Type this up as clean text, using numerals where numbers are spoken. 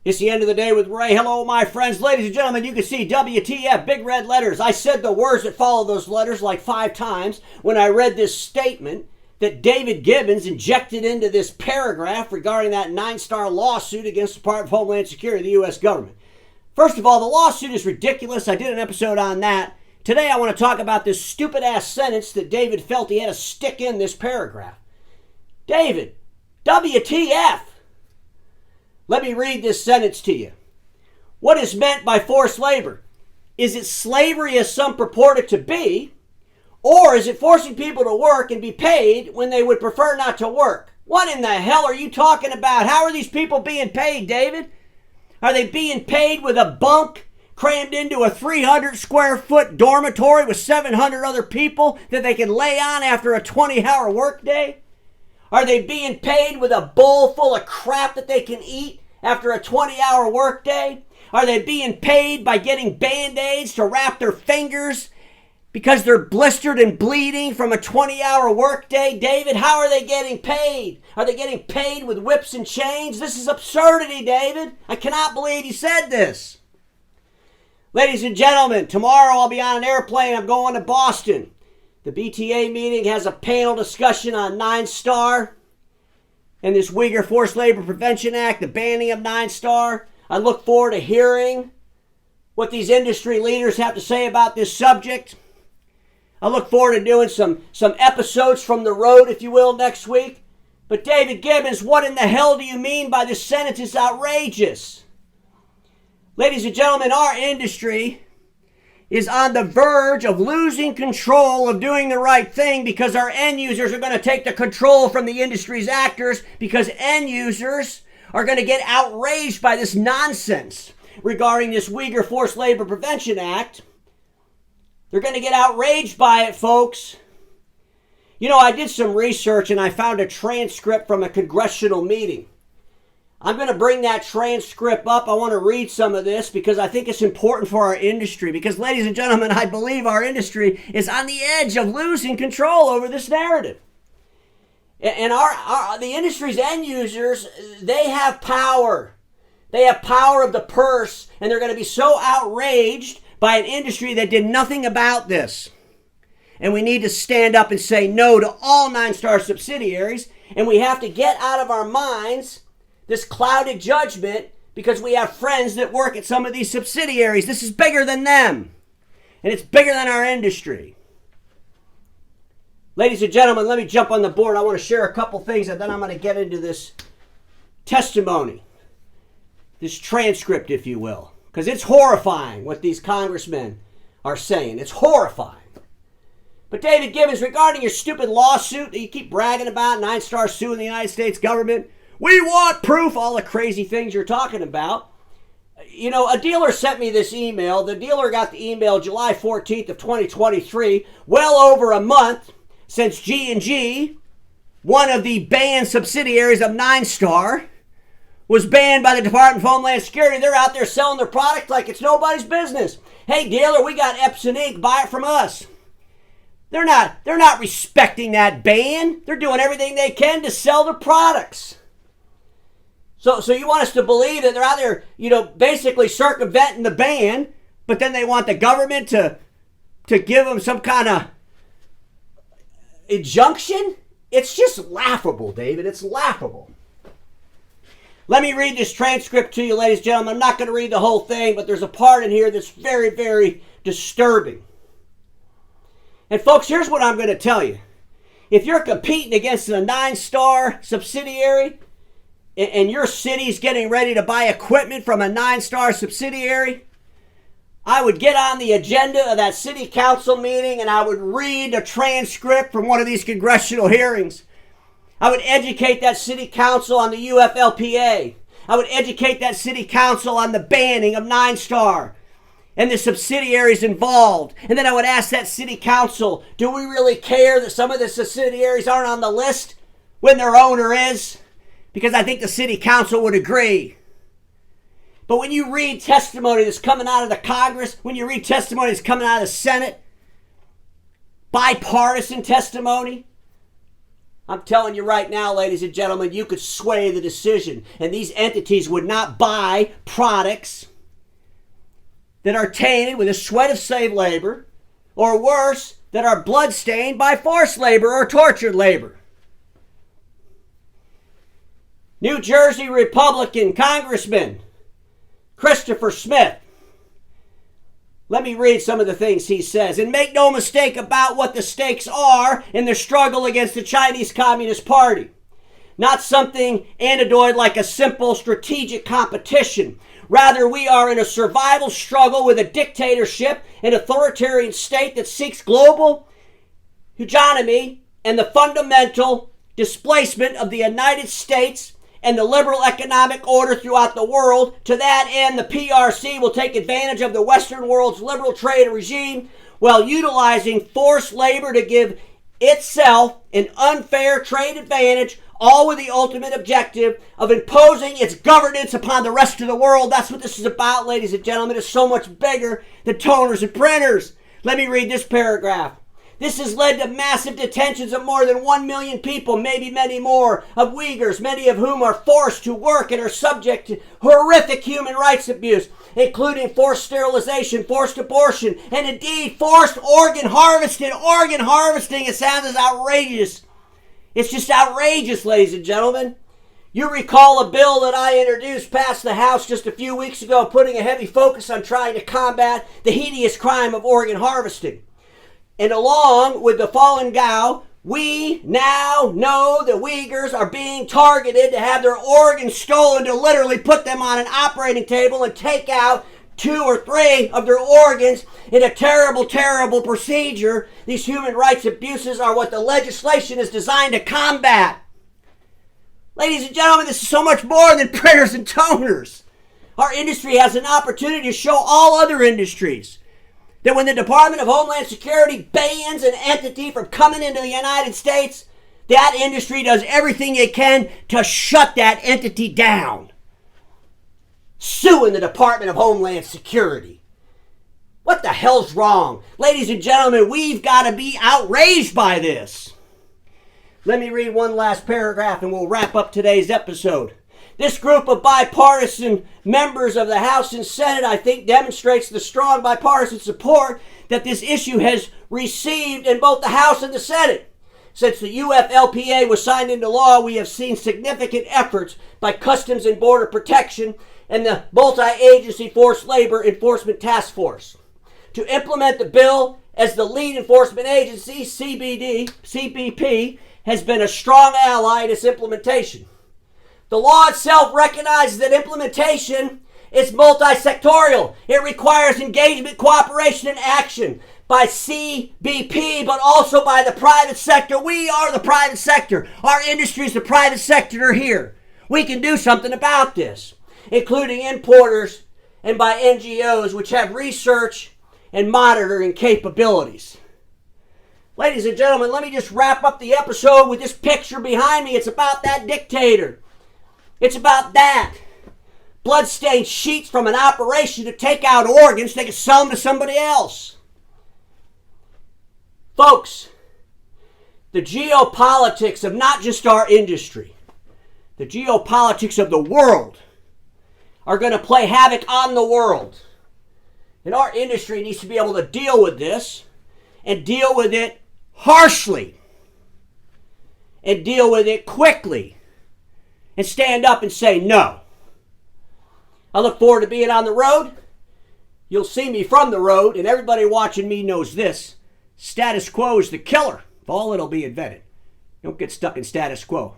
It's the end of the day with Ray. Hello, my friends. Ladies and gentlemen, you can see WTF, big red letters. I said the words that follow those letters like 5 times when I read this statement that David Gibbons injected into this paragraph regarding that 9-star lawsuit against the Department of Homeland Security, the U.S. government. First of all, the lawsuit is ridiculous. I did an episode on that. Today, I want to talk about this stupid-ass sentence that David felt he had to stick in this paragraph. David, WTF? Let me read this sentence to you. What is meant by forced labor? Is it slavery as some purport it to be? Or is it forcing people to work and be paid when they would prefer not to work? What in the hell are you talking about? How are these people being paid, David? Are they being paid with a bunk crammed into a 300 square foot dormitory with 700 other people that they can lay on after a 20-hour workday? Are they being paid with a bowl full of crap that they can eat after a 20-hour workday? Are they being paid by getting Band-Aids to wrap their fingers because they're blistered and bleeding from a 20-hour workday? David, how are they getting paid? Are they getting paid with whips and chains? This is absurdity, David. I cannot believe you said this. Ladies and gentlemen, tomorrow I'll be on an airplane. I'm going to Boston. The BTA meeting has a panel discussion on 9-star and this Uyghur Forced Labor Prevention Act, the banning of 9-star. I look forward to hearing what these industry leaders have to say about this subject. I look forward to doing some episodes from the road, if you will, next week. But David Gibbons, what in the hell do you mean by this sentence? It's outrageous. Ladies and gentlemen, our industry is on the verge of losing control of doing the right thing because our end users are going to take the control from the industry's actors because end users are going to get outraged by this nonsense regarding this Uyghur Forced Labor Prevention Act. They're going to get outraged by it, folks. You know, I did some research and I found a transcript from a congressional meeting. I'm going to bring that transcript up. I want to read some of this because I think it's important for our industry. Because, ladies and gentlemen, I believe our industry is on the edge of losing control over this narrative. And the industry's end users, they have power. They have power of the purse, and they're going to be so outraged by an industry that did nothing about this. And we need to stand up and say no to all 9-star subsidiaries, and we have to get out of our minds this clouded judgment because we have friends that work at some of these subsidiaries. This is bigger than them, and it's bigger than our industry. Ladies and gentlemen, let me jump on the board. I want to share a couple things, and then I'm going to get into this testimony, this transcript, if you will, because it's horrifying what these congressmen are saying. It's horrifying. But David Gibbons, regarding your stupid lawsuit that you keep bragging about, 9-star suing the United States government, we want proof, all the crazy things you're talking about. You know, a dealer sent me this email. The dealer got the email July 14th of 2023, well over a month since G&G, one of the banned subsidiaries of 9-star, was banned by the Department of Homeland Security. They're out there selling their product like it's nobody's business. Hey, dealer, we got Epson ink. Buy it from us. They're not respecting that ban. They're doing everything they can to sell their products. So you want us to believe that they're out there, basically circumventing the ban, but then they want the government to give them some kind of injunction? It's just laughable, David. It's laughable. Let me read this transcript to you, ladies and gentlemen. I'm not going to read the whole thing, but there's a part in here that's very, very disturbing. And folks, here's what I'm going to tell you. If you're competing against a 9-star subsidiary, and your city's getting ready to buy equipment from a 9-star subsidiary, I would get on the agenda of that city council meeting and I would read a transcript from one of these congressional hearings. I would educate that city council on the UFLPA. I would educate that city council on the banning of 9-star and the subsidiaries involved. And then I would ask that city council, do we really care that some of the subsidiaries aren't on the list when their owner is? Because I think the city council would agree. But when you read testimony that's coming out of the Congress, when you read testimony that's coming out of the Senate, bipartisan testimony, I'm telling you right now, ladies and gentlemen, you could sway the decision, and these entities would not buy products that are tainted with the sweat of slave labor, or worse, that are bloodstained by forced labor or tortured labor. New Jersey Republican Congressman Christopher Smith. Let me read some of the things he says. And make no mistake about what the stakes are in the struggle against the Chinese Communist Party. Not something anecdotal like a simple strategic competition. Rather, we are in a survival struggle with a dictatorship and authoritarian state that seeks global hegemony and the fundamental displacement of the United States and the liberal economic order throughout the world. To that end, the PRC will take advantage of the Western world's liberal trade regime while utilizing forced labor to give itself an unfair trade advantage, all with the ultimate objective of imposing its governance upon the rest of the world. That's what this is about, ladies and gentlemen. It's so much bigger than toners and printers. Let me read this paragraph. This has led to massive detentions of more than 1 million people, maybe many more, of Uyghurs, many of whom are forced to work and are subject to horrific human rights abuse, including forced sterilization, forced abortion, and indeed forced organ harvesting. Organ harvesting, it sounds outrageous. It's just outrageous, ladies and gentlemen. You recall a bill that I introduced past the House just a few weeks ago, putting a heavy focus on trying to combat the hideous crime of organ harvesting. And along with the Falun Gong, we now know that Uyghurs are being targeted to have their organs stolen, to literally put them on an operating table and take out 2 or 3 of their organs in a terrible, terrible procedure. These human rights abuses are what the legislation is designed to combat. Ladies and gentlemen, this is so much more than printers and toners. Our industry has an opportunity to show all other industries that when the Department of Homeland Security bans an entity from coming into the United States, that industry does everything it can to shut that entity down. Suing the Department of Homeland Security. What the hell's wrong? Ladies and gentlemen, we've got to be outraged by this. Let me read one last paragraph and we'll wrap up today's episode. This group of bipartisan members of the House and Senate, I think, demonstrates the strong bipartisan support that this issue has received in both the House and the Senate. Since the UFLPA was signed into law, we have seen significant efforts by Customs and Border Protection and the Multi-Agency Forced Labor Enforcement Task Force to implement the bill. As the lead enforcement agency, CBP, has been a strong ally in its implementation. The law itself recognizes that implementation is multi-sectorial. It requires engagement, cooperation, and action by CBP, but also by the private sector. We are the private sector. Our industry is the private sector here. We can do something about this, including importers and by NGOs, which have research and monitoring capabilities. Ladies and gentlemen, let me just wrap up the episode with this picture behind me. It's about that dictator. It's about that. Bloodstained sheets from an operation to take out organs. They can sell them to somebody else. Folks, the geopolitics of not just our industry, the geopolitics of the world are going to play havoc on the world. And our industry needs to be able to deal with this and deal with it harshly and deal with it quickly. And stand up and say no. I look forward to being on the road. You'll see me from the road, and everybody watching me knows this. Status quo is the killer of all that'll be invented. Don't get stuck in status quo.